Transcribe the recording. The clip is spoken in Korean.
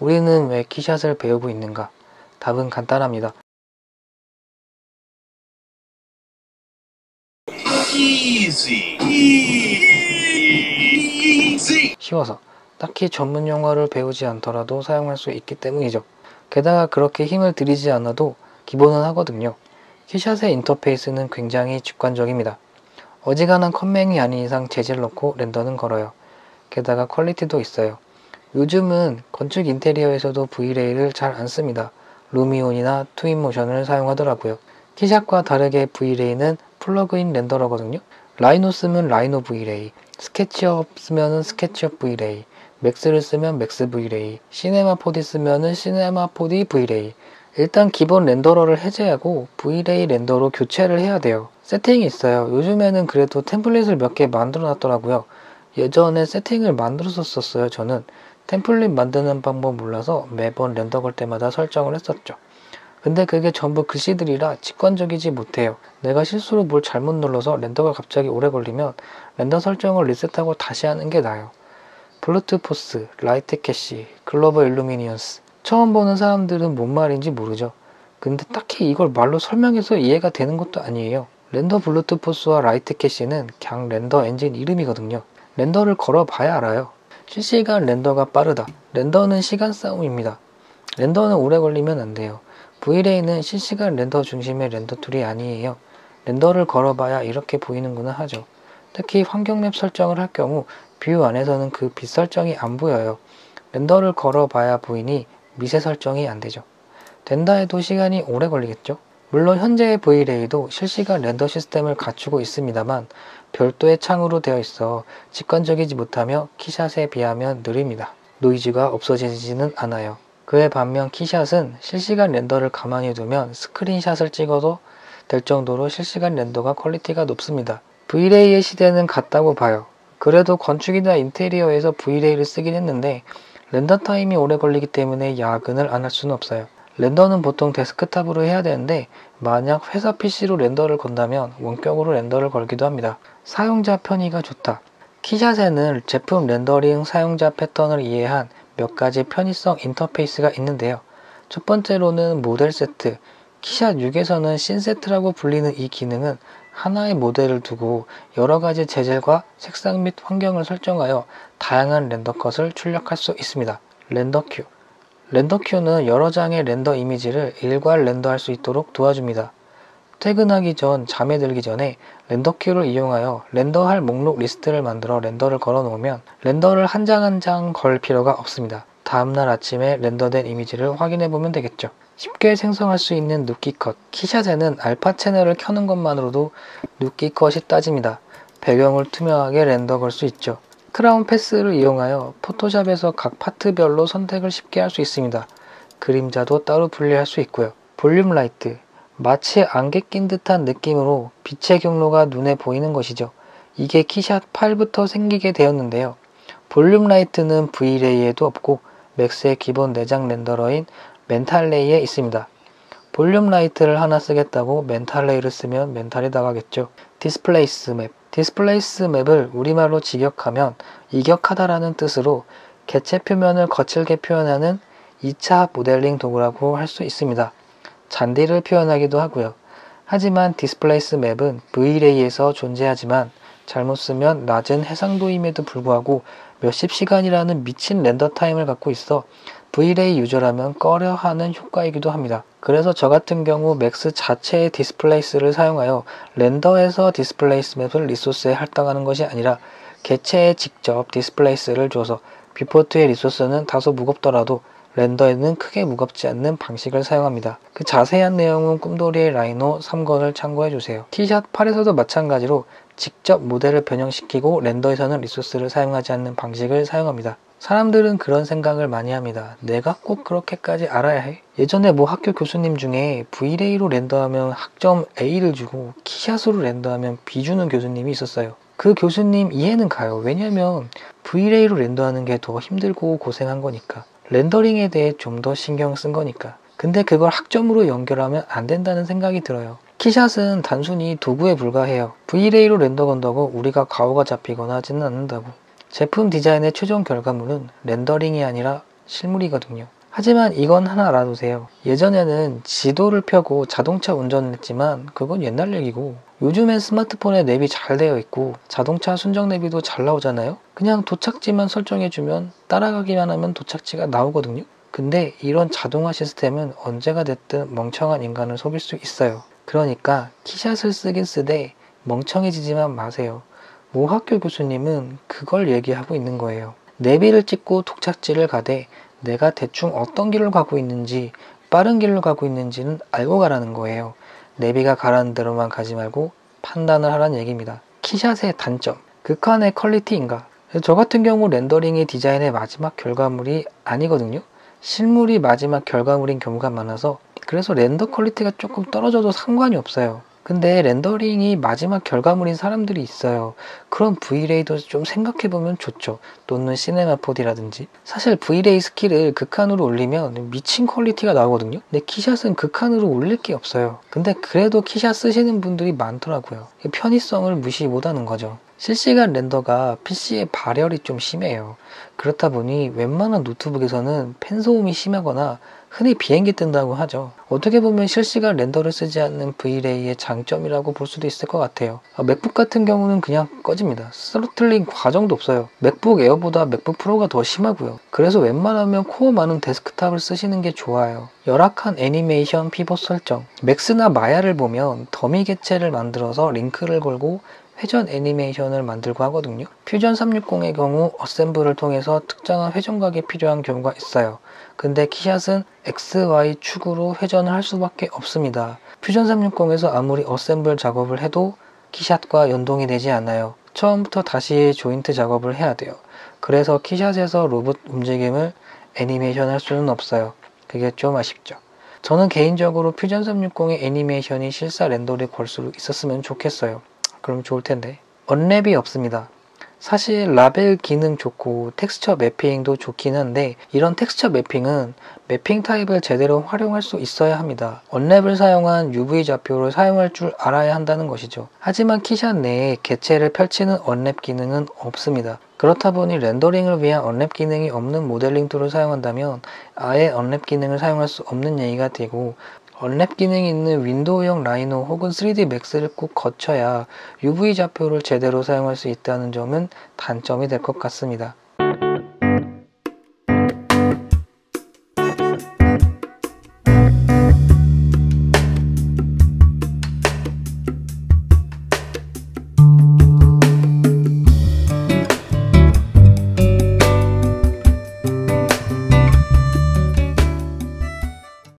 우리는 왜 키샷을 배우고 있는가? 답은 간단합니다. 쉬워서 딱히 전문 용어를 배우지 않더라도 사용할 수 있기 때문이죠. 게다가 그렇게 힘을 들이지 않아도 기본은 하거든요. 키샷의 인터페이스는 굉장히 직관적입니다. 어지간한 컴맹이 아닌 이상 재질 넣고 렌더는 걸어요. 게다가 퀄리티도 있어요. 요즘은 건축 인테리어에서도 V-Ray를 잘 안 씁니다. 루미온이나 트윈모션을 사용하더라고요. 키샷과 다르게 V-Ray는 플러그인 렌더러거든요. 라이노 쓰면 라이노 V-Ray, 스케치업 쓰면 스케치업 V-Ray, 맥스를 쓰면 맥스 V-Ray, 시네마 4D 쓰면 시네마 4D V-Ray. 일단 기본 렌더러를 해제하고 V-Ray 렌더로 교체를 해야 돼요. 세팅이 있어요. 요즘에는 그래도 템플릿을 몇 개 만들어 놨더라고요. 예전에 세팅을 만들었었어요. 저는 템플릿 만드는 방법 몰라서 매번 렌더 걸 때마다 설정을 했었죠. 근데 그게 전부 글씨들이라 직관적이지 못해요. 내가 실수로 뭘 잘못 눌러서 렌더가 갑자기 오래 걸리면 렌더 설정을 리셋하고 다시 하는 게 나아요. 블루투포스, 라이트 캐시, 글로벌 일루미니언스. 처음 보는 사람들은 뭔 말인지 모르죠. 근데 딱히 이걸 말로 설명해서 이해가 되는 것도 아니에요. 렌더 블루투포스와 라이트 캐시는 그냥 렌더 엔진 이름이거든요. 렌더를 걸어봐야 알아요. 실시간 렌더가 빠르다. 렌더는 시간 싸움입니다. 렌더는 오래 걸리면 안 돼요. V-Ray는 실시간 렌더 중심의 렌더 툴이 아니에요. 렌더를 걸어봐야 이렇게 보이는구나 하죠. 특히 환경맵 설정을 할 경우 뷰 안에서는 그 빛 설정이 안 보여요. 렌더를 걸어봐야 보이니 미세 설정이 안 되죠. 된다 해도 시간이 오래 걸리겠죠. 물론 현재의 V-Ray도 실시간 렌더 시스템을 갖추고 있습니다만 별도의 창으로 되어 있어 직관적이지 못하며 키샷에 비하면 느립니다. 노이즈가 없어지지는 않아요. 그에 반면 키샷은 실시간 렌더를 가만히 두면 스크린샷을 찍어도 될 정도로 실시간 렌더가 퀄리티가 높습니다. V-Ray의 시대는 갔다고 봐요. 그래도 건축이나 인테리어에서 V-Ray를 쓰긴 했는데 렌더 타임이 오래 걸리기 때문에 야근을 안 할 수는 없어요. 렌더는 보통 데스크탑으로 해야 되는데 만약 회사 PC로 렌더를 건다면 원격으로 렌더를 걸기도 합니다. 사용자 편의가 좋다. 키샷에는 제품 렌더링 사용자 패턴을 이해한 몇 가지 편의성 인터페이스가 있는데요. 첫 번째로는 모델 세트. 키샷 6에서는 씬 세트라고 불리는 이 기능은 하나의 모델을 두고 여러 가지 재질과 색상 및 환경을 설정하여 다양한 렌더 컷을 출력할 수 있습니다. 렌더 큐. 렌더 큐는 여러 장의 렌더 이미지를 일괄 렌더할 수 있도록 도와줍니다. 퇴근하기 전, 잠에 들기 전에 렌더 큐를 이용하여 렌더할 목록 리스트를 만들어 렌더를 걸어 놓으면 렌더를 한 장 한 장 걸 필요가 없습니다. 다음날 아침에 렌더된 이미지를 확인해 보면 되겠죠. 쉽게 생성할 수 있는 누키컷. 키샷에는 알파 채널을 켜는 것만으로도 누키컷이 따집니다. 배경을 투명하게 렌더 걸 수 있죠. 크라운 패스를 이용하여 포토샵에서 각 파트별로 선택을 쉽게 할 수 있습니다. 그림자도 따로 분리할 수 있고요. 볼륨 라이트. 마치 안개 낀 듯한 느낌으로 빛의 경로가 눈에 보이는 것이죠. 이게 키샷 8부터 생기게 되었는데요. 볼륨 라이트는 V-Ray에도 없고 맥스의 기본 내장 렌더러인 멘탈레이에 있습니다. 볼륨 라이트를 하나 쓰겠다고 멘탈레이를 쓰면 멘탈이 나가겠죠. 디스플레이스 맵. 디스플레이스 맵을 우리말로 직역하면 이격하다라는 뜻으로 개체 표면을 거칠게 표현하는 2차 모델링 도구라고 할 수 있습니다. 잔디를 표현하기도 하고요. 하지만 디스플레이스 맵은 V-Ray에서 존재하지만 잘못 쓰면 낮은 해상도임에도 불구하고 몇십 시간이라는 미친 렌더 타임을 갖고 있어 V-Ray 유저라면 꺼려하는 효과이기도 합니다. 그래서 저 같은 경우 맥스 자체의 디스플레이스를 사용하여 렌더에서 디스플레이스 맵을 리소스에 할당하는 것이 아니라 개체에 직접 디스플레이스를 줘서 뷰포트의 리소스는 다소 무겁더라도 렌더에는 크게 무겁지 않는 방식을 사용합니다. 그 자세한 내용은 꿈돌이의 라이노 3권을 참고해주세요. 키샷 8에서도 마찬가지로 직접 모델을 변형시키고 렌더에서는 리소스를 사용하지 않는 방식을 사용합니다. 사람들은 그런 생각을 많이 합니다. 내가 꼭 그렇게까지 알아야 해? 예전에 뭐 학교 교수님 중에 V-Ray로 렌더하면 학점 A를 주고 키샷으로 렌더하면 B 주는 교수님이 있었어요. 그 교수님 이해는 가요. 왜냐면 V-Ray로 렌더하는 게 더 힘들고 고생한 거니까. 렌더링에 대해 좀 더 신경 쓴 거니까. 근데 그걸 학점으로 연결하면 안 된다는 생각이 들어요. 키샷은 단순히 도구에 불과해요. V-Ray로 렌더 건다고 우리가 가오가 잡히거나 하지는 않는다고. 제품 디자인의 최종 결과물은 렌더링이 아니라 실물이거든요. 하지만 이건 하나 알아두세요. 예전에는 지도를 펴고 자동차 운전을 했지만 그건 옛날 얘기고, 요즘엔 스마트폰에 내비 잘 되어 있고 자동차 순정 내비도 잘 나오잖아요. 그냥 도착지만 설정해주면 따라가기만 하면 도착지가 나오거든요. 근데 이런 자동화 시스템은 언제가 됐든 멍청한 인간을 속일 수 있어요. 그러니까 키샷을 쓰긴 쓰되 멍청해지지만 마세요. 모 학교 교수님은 그걸 얘기하고 있는 거예요. 내비를 찍고 도착지를 가되 내가 대충 어떤 길을 가고 있는지, 빠른 길로 가고 있는지는 알고 가라는 거예요. 내비가 가라는 대로만 가지 말고 판단을 하라는 얘기입니다. 키샷의 단점, 극한의 퀄리티인가? 저 같은 경우 렌더링이 디자인의 마지막 결과물이 아니거든요. 실물이 마지막 결과물인 경우가 많아서 그래서 렌더 퀄리티가 조금 떨어져도 상관이 없어요. 근데 렌더링이 마지막 결과물인 사람들이 있어요. 그럼 V-Ray도 좀 생각해보면 좋죠. 또는 시네마 4D라든지. 사실 V-Ray 스킬을 극한으로 올리면 미친 퀄리티가 나오거든요. 근데 키샷은 극한으로 올릴 게 없어요. 근데 그래도 키샷 쓰시는 분들이 많더라고요. 편의성을 무시 못하는 거죠. 실시간 렌더가 PC의 발열이 좀 심해요. 그렇다 보니 웬만한 노트북에서는 팬소음이 심하거나 흔히 비행기 뜬다고 하죠. 어떻게 보면 실시간 렌더를 쓰지 않는 V-Ray의 장점이라고 볼 수도 있을 것 같아요. 맥북 같은 경우는 그냥 꺼집니다. 스로틀링 과정도 없어요. 맥북 에어보다 맥북 프로가 더 심하고요. 그래서 웬만하면 코어 많은 데스크탑을 쓰시는 게 좋아요. 열악한 애니메이션 피벗 설정, 맥스나 마야를 보면 더미 객체를 만들어서 링크를 걸고 회전 애니메이션을 만들고 하거든요. 퓨전 360의 경우 어셈블을 통해서 특정한 회전각이 필요한 경우가 있어요. 근데 키샷은 XY 축으로 회전을 할 수밖에 없습니다. 퓨전 360에서 아무리 어셈블 작업을 해도 키샷과 연동이 되지 않아요. 처음부터 다시 조인트 작업을 해야 돼요. 그래서 키샷에서 로봇 움직임을 애니메이션 할 수는 없어요. 그게 좀 아쉽죠. 저는 개인적으로 퓨전 360의 애니메이션이 실사 렌더링 걸 수 있었으면 좋겠어요. 그럼 좋을 텐데. 언랩이 없습니다. 사실 라벨 기능 좋고 텍스처 매핑도 좋긴 한데 이런 텍스처 매핑은 매핑 타입을 제대로 활용할 수 있어야 합니다. 언랩을 사용한 UV 좌표를 사용할 줄 알아야 한다는 것이죠. 하지만 키샷 내에 객체를 펼치는 언랩 기능은 없습니다. 그렇다 보니 렌더링을 위한 언랩 기능이 없는 모델링 툴을 사용한다면 아예 언랩 기능을 사용할 수 없는 얘기가 되고, 언랩 기능이 있는 윈도우형 라이노 혹은 3D 맥스를 꼭 거쳐야 UV 좌표를 제대로 사용할 수 있다는 점은 단점이 될 것 같습니다.